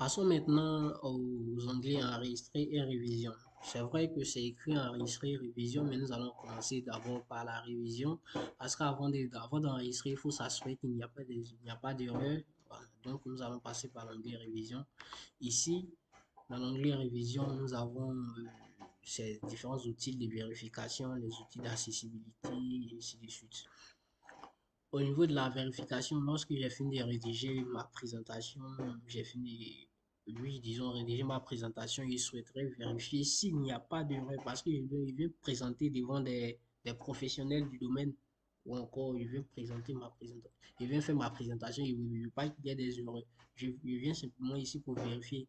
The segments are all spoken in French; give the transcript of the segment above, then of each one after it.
Passons maintenant aux onglets enregistrés et révision. C'est vrai que c'est écrit enregistrer et révision, mais nous allons commencer d'abord par la révision parce qu'avant d'enregistrer, il faut s'assurer qu'il n'y a pas d'erreur. Voilà. Donc, nous allons passer par l'onglet révision. Ici, dans l'onglet révision, nous avons ces différents outils de vérification, les outils d'accessibilité et ainsi de suite. Au niveau de la vérification, lorsque j'ai fini de rédiger ma présentation, j'ai fini, oui, disons, rédiger ma présentation, il souhaiterait vérifier s'il n'y a pas d'erreur parce qu'il veut présenter devant des professionnels du domaine ou encore il veut présenter ma présentation. Il veut faire ma présentation, il ne veut pas qu'il y ait des erreurs. Je viens simplement ici pour vérifier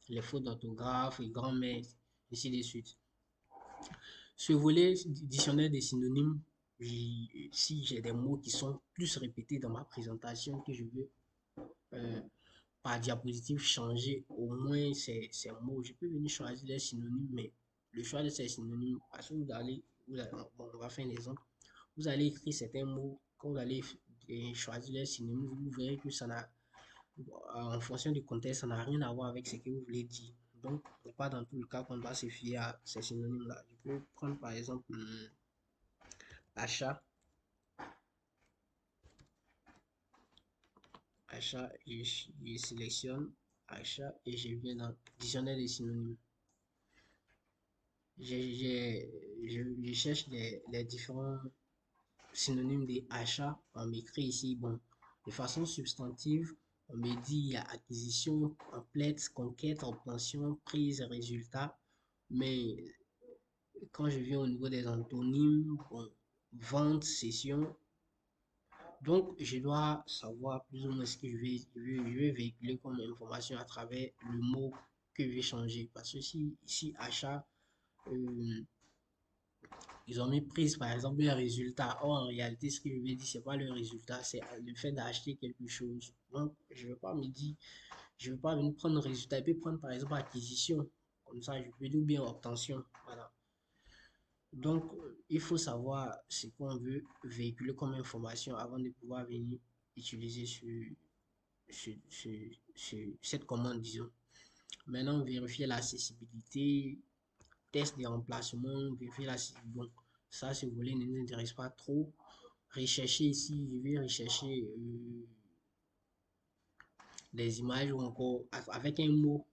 les fautes d'orthographe, les grammaires, ainsi de suite. Ce volet dictionnaire des synonymes, si j'ai des mots qui sont plus répétés dans ma présentation que je veux par diapositive changer au moins ces mots, je peux venir choisir les synonymes, mais le choix de ces synonymes, parce que bon, on va faire un exemple, vous allez écrire certains mots, quand vous allez choisir les synonymes, vous verrez que ça n'a, en fonction du contexte, ça n'a rien à voir avec ce que vous voulez dire. Donc, ce n'est pas dans tout le cas qu'on doit se fier à ces synonymes-là. Je peux prendre par exemple achat, achat, je sélectionne achat et je vais dans dictionnaire des synonymes. Je cherche les différents synonymes des achats. On m'écrit ici, bon, de façon substantive, on me dit il y a acquisition, complète, conquête, obtention, prise, résultat. Mais quand je viens au niveau des antonymes, bon, vente, cession, donc, je dois savoir plus ou moins ce que je vais véhiculer comme information à travers le mot que je vais changer. Parce que si ici, achat, euh, ils ont mis prise, par exemple, le résultat. Or, en réalité, ce que je vais dire, c'est pas le résultat, c'est le fait d'acheter quelque chose. Donc, je ne vais pas me dire, je ne vais pas venir prendre le résultat. Je peux prendre, par exemple, acquisition. Comme ça, je peux dire, ou bien obtention. Voilà. Donc, il faut savoir ce qu'on veut véhiculer comme information avant de pouvoir venir utiliser cette commande, disons. Maintenant, vérifier l'accessibilité, test des remplacements, vérifier l'accessibilité. Bon, ça, ce volet ne nous intéresse pas trop. Rechercher ici, je vais rechercher des images ou encore avec un mot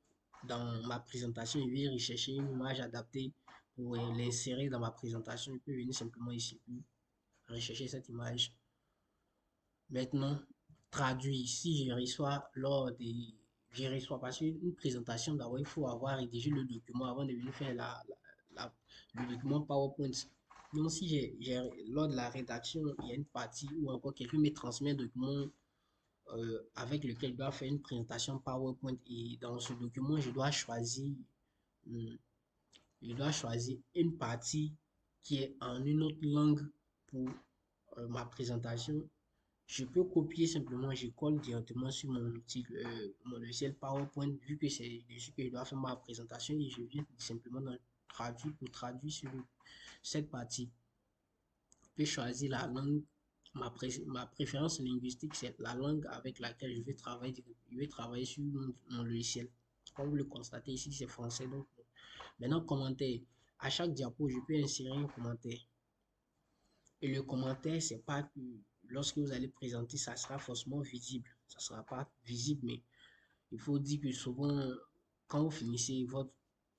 dans ma présentation, je vais rechercher une image adaptée pour l'insérer dans ma présentation. Je peux venir simplement ici, rechercher cette image. Maintenant, traduire. Si je reçois lors des... Je reçois parce qu'une présentation, d'abord, il faut avoir rédigé le document avant de venir faire le document PowerPoint. Donc, si lors de la rédaction, il y a une partie où encore quelqu'un me transmet un document avec lequel je dois faire une présentation PowerPoint et dans ce document, euh, je dois choisir une partie qui est en une autre langue pour ma présentation. Je peux copier simplement, je colle directement sur mon outil, mon logiciel PowerPoint, vu que c'est dessus que je dois faire ma présentation et je viens simplement dans traduire pour traduire sur cette partie. Je peux choisir la langue, ma préférence linguistique, c'est la langue avec laquelle je vais travailler. Je vais travailler sur mon logiciel. Comme vous le constatez ici, c'est français. Donc, maintenant, commentaire. À chaque diapo, je peux insérer un commentaire. Et le commentaire, c'est pas que lorsque vous allez présenter, ça sera forcément visible. Ça sera pas visible, mais il faut dire que souvent, quand vous finissez votre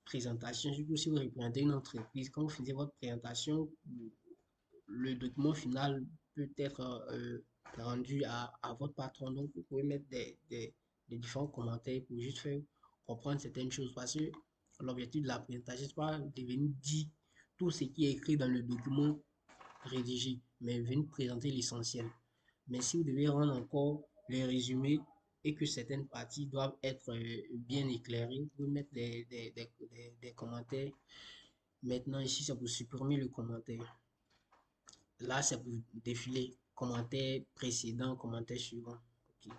présentation, surtout si vous représentez une entreprise, quand vous finissez votre présentation, le document final peut être rendu à votre patron. Donc, vous pouvez mettre des différents commentaires pour juste faire comprendre certaines choses. Parce que l'objectif de la présentation, c'est pas de venir dire tout ce qui est écrit dans le document rédigé, mais venir présenter l'essentiel. Mais si vous devez rendre encore les résumés et que certaines parties doivent être bien éclairées, vous pouvez mettre des commentaires. Maintenant, ici, c'est pour supprimer le commentaire. Là, c'est pour défiler commentaire précédent, commentaire suivant. Ok.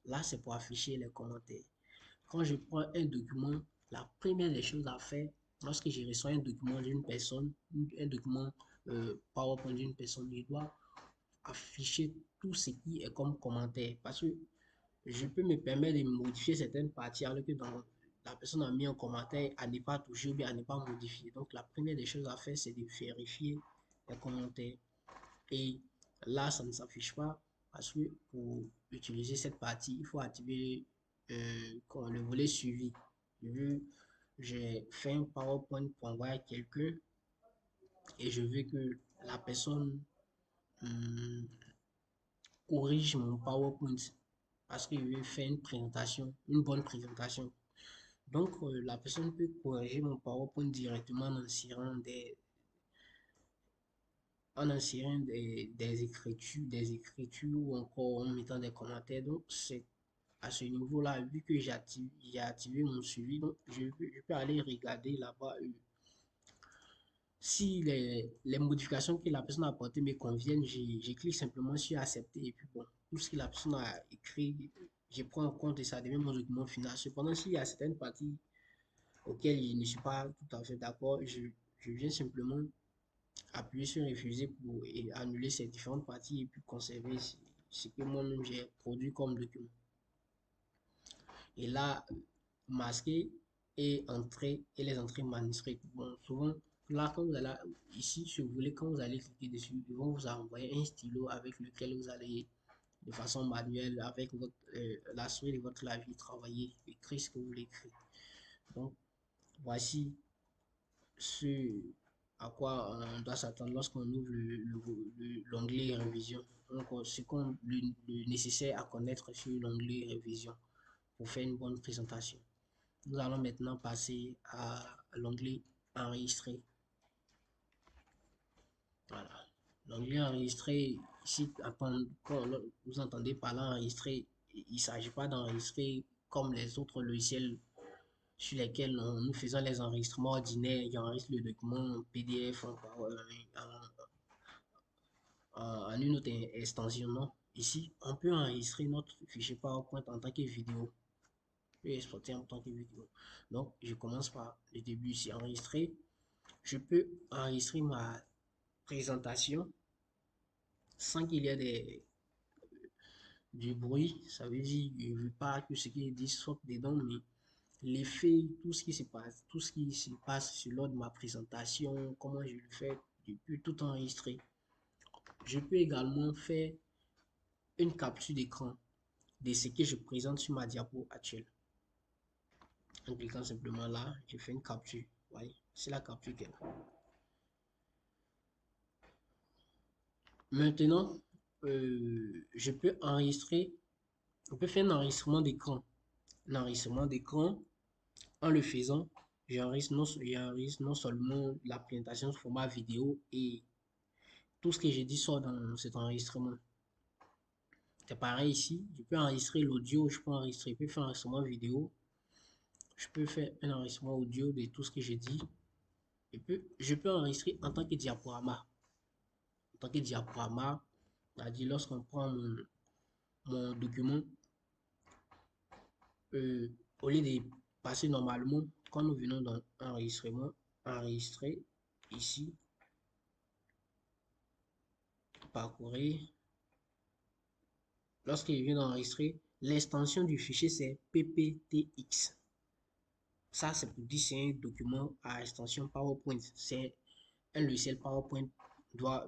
Là, c'est pour afficher les commentaires. Quand je prends un document, la première des choses à faire, lorsque je reçois un document d'une personne, un document PowerPoint d'une personne, je dois afficher tout ce qui est comme commentaire. Parce que je peux me permettre de modifier certaines parties alors que dans la personne a mis un commentaire à ne pas toucher ou bien à ne pas modifier. Donc la première des choses à faire, c'est de vérifier les commentaires. Et là, ça ne s'affiche pas parce que pour utiliser cette partie, il faut activer le volet suivi. J'ai fait un PowerPoint pour envoyer à quelqu'un et je veux que la personne hum, corrige mon PowerPoint parce qu'il veut faire une présentation, une bonne présentation. Donc, la personne peut corriger mon PowerPoint directement en insérant des écritures ou encore en mettant des commentaires. Donc, c'est à ce niveau-là, vu que j'ai activé mon suivi, donc je peux aller regarder là-bas si les modifications que la personne a apportées me conviennent, je clique simplement sur accepter et puis bon, tout ce que la personne a écrit, je prends en compte et ça devient mon document final. Cependant, s'il y a certaines parties auxquelles je ne suis pas tout à fait d'accord, je viens simplement appuyer sur refuser pour annuler ces différentes parties et puis conserver ce que moi-même j'ai produit comme document. Et là, masquer et entrer et les entrées manuscrites. Bon, souvent, là, quand vous allez ici, si vous voulez, quand vous allez cliquer dessus, ils vont vous envoyer un stylo avec lequel vous allez de façon manuelle, avec la souris de votre clavier, travailler, écrire ce que vous voulez écrire. Donc, voici ce à quoi on doit s'attendre lorsqu'on ouvre l'onglet révision. Donc, ce qu'on le nécessaire à connaître sur l'onglet révision pour faire une bonne présentation. Nous allons maintenant passer à l'onglet enregistrer. Voilà. L'onglet enregistrer, ici, quand vous entendez par là enregistrer, il ne s'agit pas d'enregistrer comme les autres logiciels sur lesquels nous faisons les enregistrements ordinaires. Il enregistre le document en PDF en une autre extension. Non. Ici, on peut enregistrer notre fichier PowerPoint en tant que vidéo. Je peux exporter en tant que vidéo. Donc, je commence par le début ici, enregistrer. Je peux enregistrer ma présentation sans qu'il y ait du bruit. Ça veut dire, je ne veux pas que ce qui est dit sorte dedans, mais l'effet, tout ce qui se passe sur lors de ma présentation, comment je le fais, je peux tout enregistrer. Je peux également faire une capture d'écran de ce que je présente sur ma diapo actuelle. En cliquant simplement là, je fais une capture. Voyez, c'est la capture qu'elle fait. Maintenant, je peux enregistrer, on peut faire un enregistrement d'écran. Un enregistrement d'écran, en le faisant, j'enregistre non seulement la présentation sous format vidéo et tout ce que j'ai dit sort dans cet enregistrement. C'est pareil ici, je peux enregistrer l'audio, je peux faire un enregistrement vidéo, je peux faire un enregistrement audio de tout ce que j'ai dit. Et puis, je peux enregistrer en tant que diaporama. En tant que diaporama, c'est-à-dire lorsqu'on prend mon document, au lieu de passer normalement, quand nous venons dans enregistrement, enregistrer ici, parcourir. Lorsqu'il vient d'enregistrer, l'extension du fichier c'est PPTX. Ça, c'est pour dire c'est un document à extension PowerPoint. C'est un logiciel PowerPoint.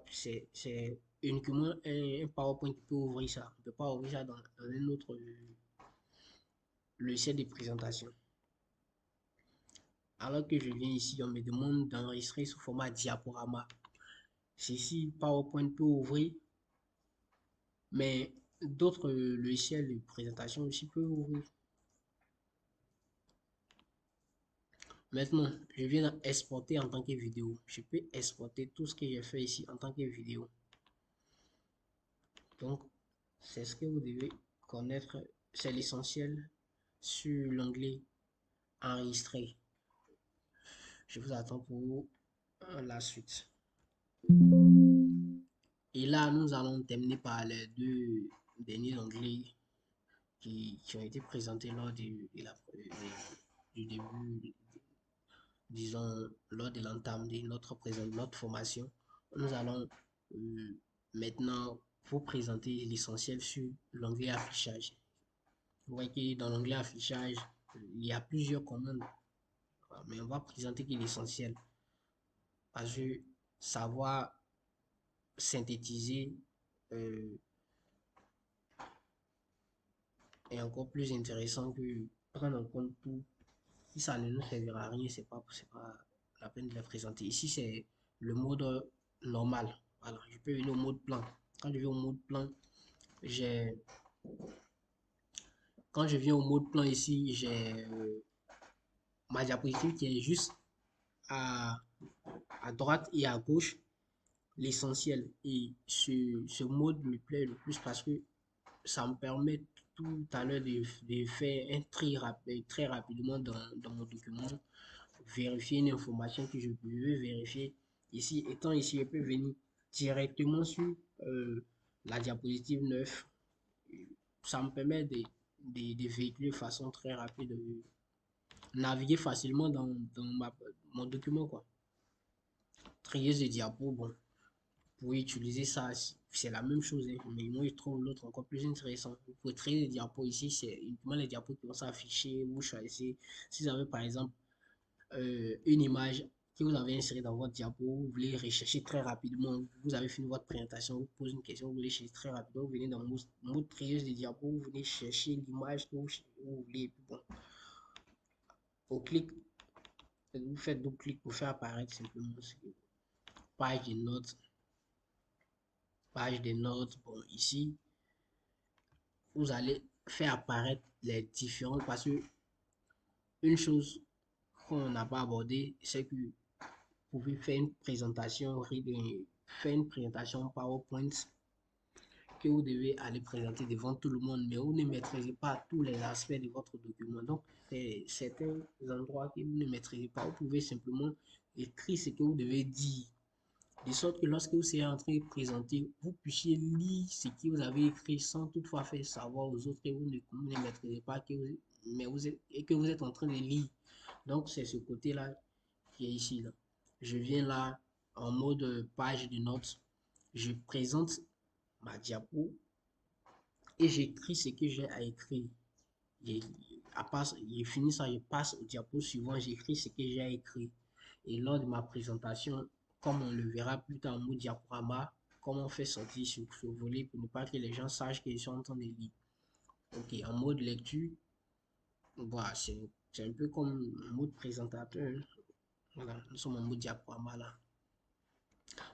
C'est uniquement un PowerPoint qui peut ouvrir ça. On ne peut pas ouvrir ça dans un autre logiciel de présentation. Alors que je viens ici, on me demande d'enregistrer sous format diaporama. Ceci, PowerPoint peut ouvrir, mais d'autres logiciels de présentation aussi peuvent ouvrir. Maintenant, je viens d'exporter en tant que vidéo. Je peux exporter tout ce que j'ai fait ici en tant que vidéo. Donc, c'est ce que vous devez connaître. C'est l'essentiel sur l'onglet enregistrer. Je vous attends pour la suite. Et là, nous allons terminer par les deux derniers onglets qui ont été présentés lors du début, disons, lors de l'entame de notre formation. Nous allons maintenant vous présenter l'essentiel sur l'onglet affichage. Vous voyez que dans l'onglet affichage, il y a plusieurs commandes, mais on va présenter que l'essentiel. Parce que savoir synthétiser euh, est encore plus intéressant que prendre en compte tout. Si ça ne nous servira à rien, c'est pas la peine de le présenter. Ici, c'est le mode normal. Voilà, je peux venir au mode plan. Quand je viens au mode plan, j'ai, quand je viens au mode plan ici, j'ai ma diapositive qui est juste à, à droite et à gauche, l'essentiel. Et ce mode me plaît le plus parce que ça me permet tout à l'heure de faire un tri rapide, très rapidement dans mon document, vérifier une information que je veux vérifier. Ici, étant ici, je peux venir directement sur la diapositive 9. Ça me permet de véhiculer de façon très rapide, de naviguer facilement dans mon document, quoi. Trieuse de diapos, bon, pour utiliser ça, c'est la même chose, hein, mais moi je trouve l'autre encore plus intéressant. Pour trier les diapos ici, c'est uniquement les diapos qui vont s'afficher. Vous choisissez, si vous avez par exemple une image que vous avez insérée dans votre diapo, vous voulez rechercher très rapidement, vous avez fini votre présentation, vous posez une question, vous voulez chercher très rapidement, vous venez dans le mode trieuse de diapos, vous venez chercher l'image que vous voulez, et puis bon, au clic, vous faites double clic pour faire apparaître simplement page de notes, page de notes, bon, ici, vous allez faire apparaître les différents, parce que une chose qu'on n'a pas abordé, c'est que vous pouvez faire une présentation PowerPoint que vous devez aller présenter devant tout le monde, mais vous ne maîtrisez pas tous les aspects de votre document. Donc, certains endroits que vous ne maîtrisez pas, vous pouvez simplement écrire ce que vous devez dire, de sorte que lorsque vous serez en train de présenter, vous puissiez lire ce que vous avez écrit sans toutefois faire savoir aux autres que vous ne maîtrisez pas, et que vous êtes en train de lire. Donc, c'est ce côté-là qui est ici. Là. Je viens là en mode page de notes. Je présente ma diapo et j'écris ce que j'ai à écrire. J'ai fini ça, je passe au diapo suivant, j'écris ce que j'ai écrit. Et lors de ma présentation, comme on le verra plus tard en mode diaporama, comment on fait sortir sur ce volet pour ne pas que les gens sachent qu'ils sont en train de lire. Ok, en mode lecture, voilà, c'est un peu comme un mode présentateur. Hein. Voilà, nous sommes en mode diaporama là.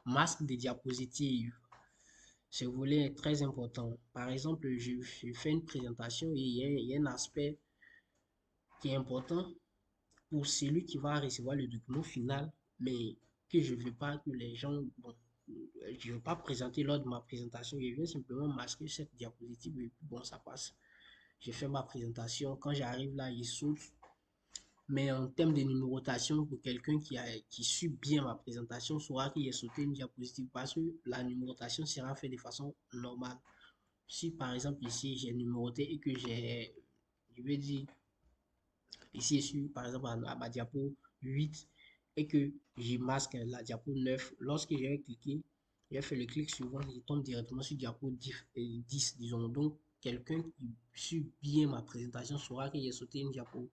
Masque de diapositive. Ce volet est très important. Par exemple, je fais une présentation et il y a un aspect qui est important pour celui qui va recevoir le document final, mais que je ne veux pas que les gens, bon, je ne veux pas présenter lors de ma présentation, je viens simplement masquer cette diapositive et puis bon, ça passe. Je fais ma présentation, quand j'arrive là, il saute. Mais en termes de numérotation, pour quelqu'un qui suit bien ma présentation, saura qu'il est sauté une diapositive parce que la numérotation sera faite de façon normale. Si par exemple ici j'ai numéroté et que je vais dire, ici je suis par exemple à ma diapo 8 et que je masque la diapo 9, lorsque j'ai cliqué, j'ai fait le clic suivant, il tombe directement sur diapo 10, disons. Donc quelqu'un qui suit bien ma présentation saura qu'il est sauté une diapo.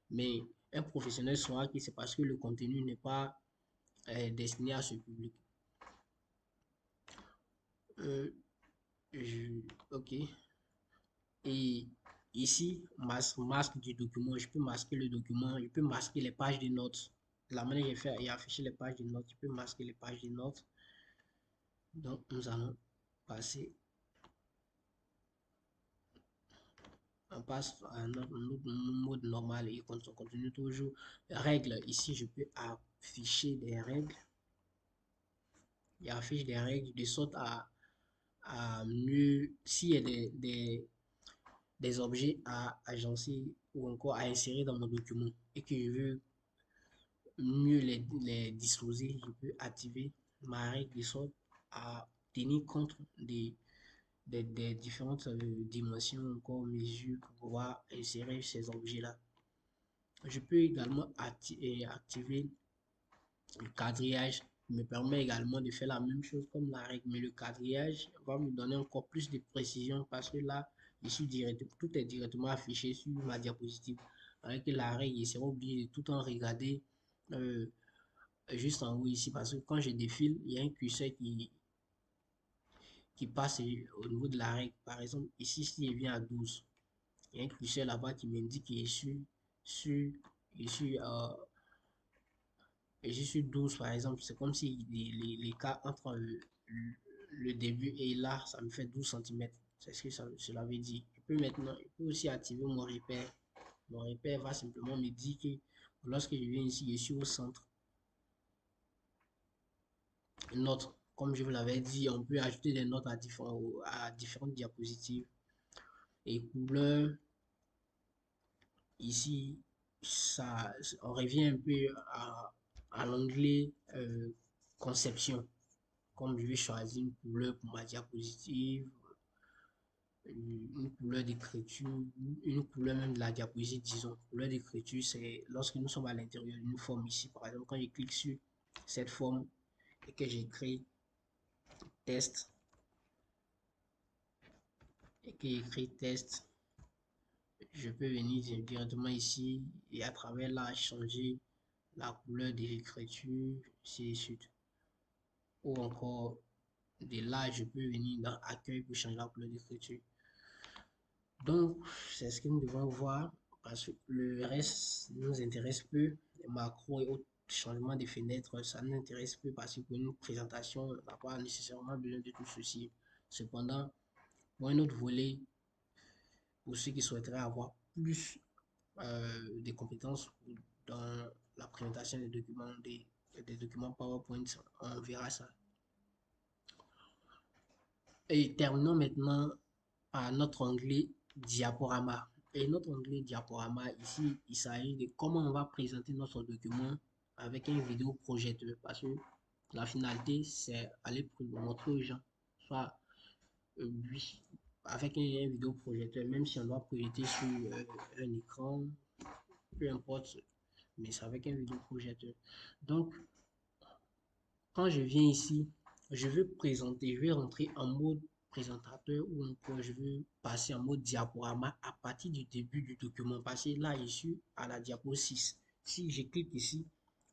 Mais un professionnel saura que c'est parce que le contenu n'est pas destiné à ce public. Euh, ok. Et ici, masque du document, je peux masquer le document, je peux masquer les pages de notes. La manière que j'ai fait et afficher les pages de notes, je peux masquer les pages de notes. Donc, nous allons passer, on passe à notre mode normal et on continue toujours. Règles, ici, je peux afficher des règles. Il affiche des règles de sorte à mieux, s'il y a des objets à agencer ou encore à insérer dans mon document et que je veux mieux les disposer, je peux activer ma règle de sorte à tenir compte des différentes dimensions, encore mesures pour pouvoir insérer ces objets-là. Je peux également activer le quadrillage me permet également de faire la même chose comme la règle, mais le quadrillage va me donner encore plus de précision parce que là, ici tout est directement affiché sur ma diapositive. Avec l'arrêt, il sera obligé de tout le temps regarder juste en haut ici, parce que quand je défile, il y a un curseur qui passe au niveau de l'arrêt. Par exemple, ici, si je viens à 12, il y a un curseur là-bas qui m'indique qu'il est sur, ici, et je suis 12 par exemple. C'est comme si les cas entre le début et là, ça me fait 12 cm. C'est ce que cela veut dire. Je peux aussi activer mon repère. Mon repère va simplement me dire que lorsque je viens ici, je suis au centre. Une note, comme je vous l'avais dit, on peut ajouter des notes à différentes diapositives. Et couleur, ici, on revient un peu à l'onglet conception. Comme je vais choisir une couleur pour ma diapositive, une couleur d'écriture, une couleur même de la diapositive, disons. Couleur d'écriture, c'est lorsque nous sommes à l'intérieur d'une forme ici. Par exemple, quand je clique sur cette forme et que j'écris test, je peux venir directement ici et à travers là changer la couleur de l'écriture, ainsi de suite. Ou encore de là, je peux venir dans accueil pour changer la couleur d'écriture. Donc, c'est ce que nous devons voir parce que le reste nous intéresse peu. Les macros et autres changements de fenêtres, ça nous intéresse peu parce que pour une présentation, on n'a pas nécessairement besoin de tout ceci. Cependant, pour un autre volet, pour ceux qui souhaiteraient avoir plus de compétences dans la présentation des documents PowerPoint, on verra ça. Et terminons maintenant par notre onglet diaporama. Et notre onglet diaporama, ici, il s'agit de comment on va présenter notre document avec un vidéoprojecteur. Parce que la finalité, c'est aller montrer aux gens, soit avec un vidéoprojecteur, même si on doit projeter sur un écran, peu importe, mais c'est avec un vidéoprojecteur. Donc, quand je viens ici, je veux présenter, je vais rentrer en mode présentateur ou encore je veux passer en mode diaporama à partir du début du document. Parce que là, je suis à la diapo 6. Si je clique ici,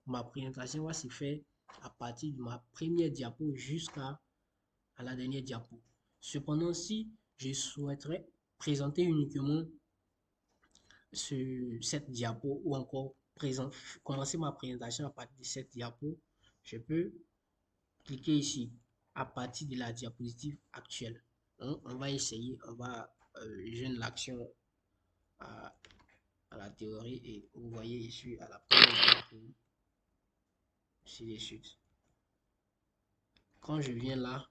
ma présentation va se faire à partir de ma première diapo jusqu'à la dernière diapo. Cependant, si je souhaiterais présenter uniquement cette diapo ou encore commencer ma présentation à partir de cette diapo, je peux cliquer ici à partir de la diapositive actuelle. Donc, on va essayer, on va joindre l'action à, la théorie et vous voyez ici à la première diapo, ainsi de suite. Quand je viens là,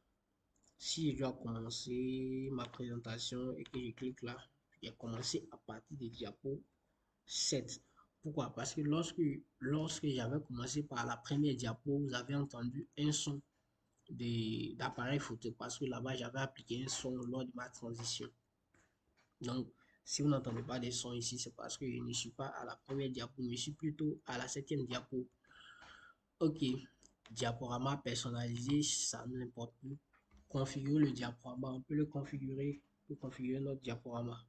si je dois commencer ma présentation et que je clique là, je vais commencer à partir de diapo 7. Pourquoi? Parce que lorsque j'avais commencé par la première diapo, vous avez entendu un son d'appareil photo parce que là-bas j'avais appliqué un son lors de ma transition. Donc, si vous n'entendez pas des sons ici, c'est parce que je ne suis pas à la première diapo, mais je suis plutôt à la 7e diapo. Ok, diaporama personnalisé, ça ne n'importe plus. Configurer le diaporama, on peut le configurer pour configurer notre diaporama.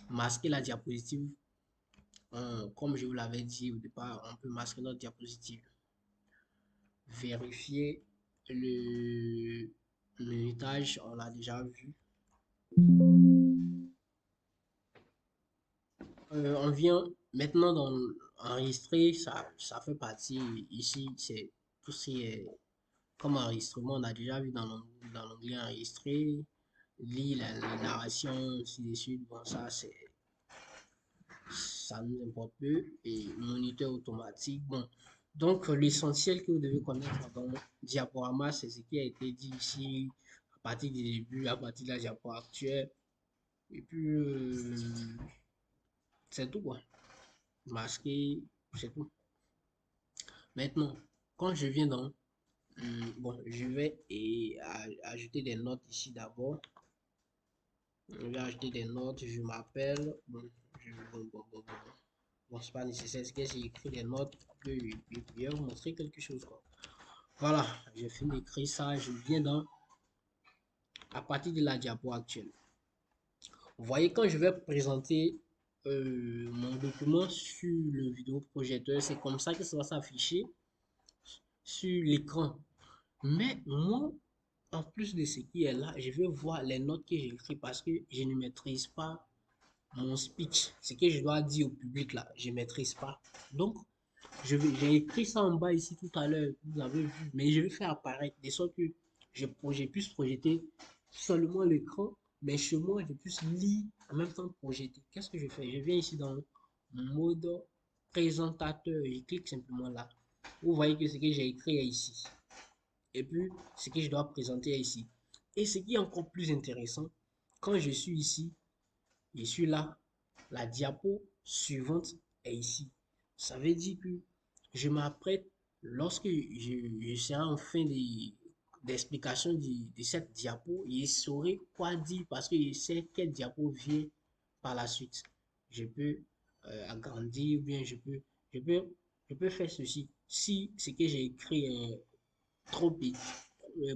Masquer la diapositive, comme je vous l'avais dit au départ, on peut masquer notre diapositive. Vérifier le minutage, on l'a déjà vu. On vient maintenant dans enregistrer, ça fait partie ici, c'est tout ce qui est comme enregistrement, on a déjà vu dans l'onglet enregistrer, lire la narration, ainsi de suite. Bon, ça nous importe peu. Et moniteur automatique, bon. Donc, l'essentiel que vous devez connaître dans diaporama, c'est ce qui a été dit ici à partir du début, à partir de la diapo actuelle. Et puis, c'est tout quoi. Masquer, c'est tout. Maintenant, quand je viens dans, bon, je vais ajouter des notes ici d'abord. Je vais ajouter des notes, je m'appelle, bon, c'est pas nécessaire, c'est que j'ai écrit des notes, je vais vous montrer quelque chose quoi. Voilà, j'ai fini d'écrire ça, je viens dans, à partir de la diapo actuelle. Vous voyez, quand je vais présenter mon document sur le vidéoprojecteur, c'est comme ça que ça va s'afficher sur l'écran. Mais moi, en plus de ce qui est là, je vais voir les notes que j'ai écrites parce que je ne maîtrise pas mon speech. Ce que je dois dire au public là, je ne maîtrise pas. Donc, j'ai écrit ça en bas ici tout à l'heure, vous avez vu, mais je vais faire apparaître de sorte que j'ai pu projeter seulement l'écran, mais chez moi, je puisse lire en même temps projeter. Qu'est-ce que je fais? Je viens ici dans mon mode présentateur, je clique simplement là. Vous voyez que ce que j'ai écrit est ici. Et puis, ce que je dois présenter est ici. Et ce qui est encore plus intéressant, quand je suis ici, je suis là, la diapo suivante est ici. Ça veut dire que je m'apprête, lorsque je serai en fin d'explication de cette diapo, je saurai quoi dire parce que je sais quelle diapo vient par la suite. Je peux agrandir ou bien je peux, je peux faire ceci. Si ce que j'ai écrit est trop petit,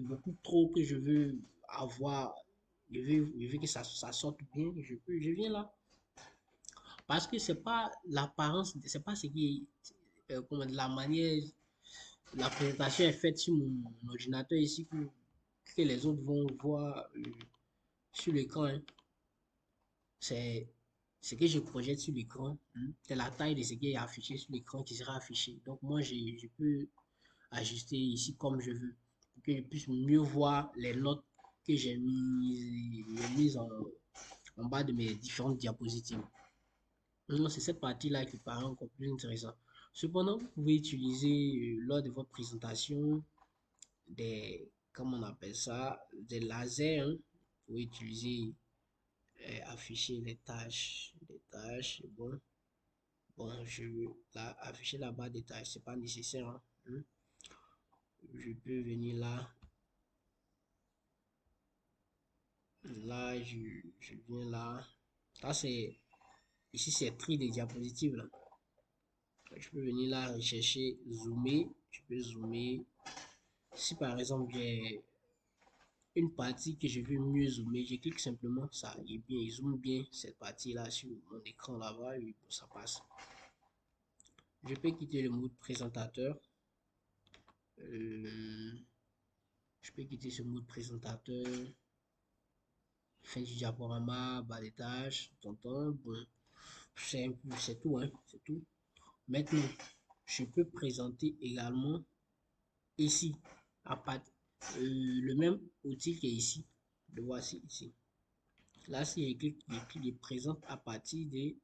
beaucoup trop que je veux avoir, je veux que ça sorte bien, je viens là. Parce que c'est pas l'apparence, c'est pas ce qui est, comment dire, la manière, la présentation est faite sur mon ordinateur ici que les autres vont voir sur l'écran, hein. C'est ce que je projette sur l'écran, hein. C'est la taille de ce qui est affiché sur l'écran qui sera affiché. Donc moi, je peux ajuster ici comme je veux pour que je puisse mieux voir les notes que j'ai mises en bas de mes différentes diapositives. Non, c'est cette partie-là qui paraît encore plus intéressante. Cependant, vous pouvez utiliser lors de votre présentation comment on appelle ça, des lasers, hein. Vous pouvez utiliser, afficher les tâches, bon. Bon, je veux là, afficher la barre des tâches, c'est pas nécessaire, hein. Je peux venir là, je viens là. Là, ici, c'est tri des diapositives, là. Je peux venir là, rechercher, zoomer, je peux zoomer. Si par exemple j'ai une partie que je veux mieux zoomer, je clique simplement ça et bien il zoome bien cette partie là sur mon écran là-bas et ça passe. Je peux quitter le mode présentateur. Euh, je peux quitter ce mode présentateur. Fin du diaporama, bas des tâches, tonton. Bon, c'est tout, hein, c'est tout. Maintenant, je peux présenter également ici à part, le même outil qui est ici. Le voici ici. Là, si je clique, il présente à partir de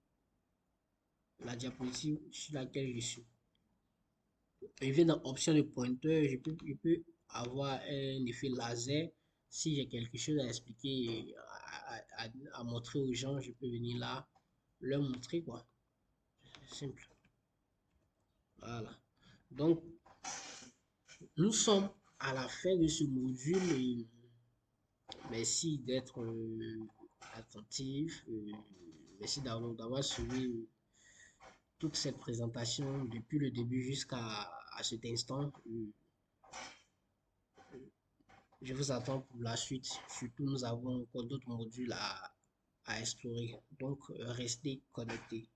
la diapositive sur laquelle je suis. Je viens dans option de pointeur, je peux avoir un effet laser. Si j'ai quelque chose à expliquer, à montrer aux gens, je peux venir là, leur montrer quoi. C'est simple. Voilà. Donc, nous sommes à la fin de ce module et merci d'être attentif. Merci d'avoir suivi toute cette présentation depuis le début jusqu'à cet instant. Je vous attends pour la suite. Surtout, nous avons encore d'autres modules à explorer. Donc, restez connectés.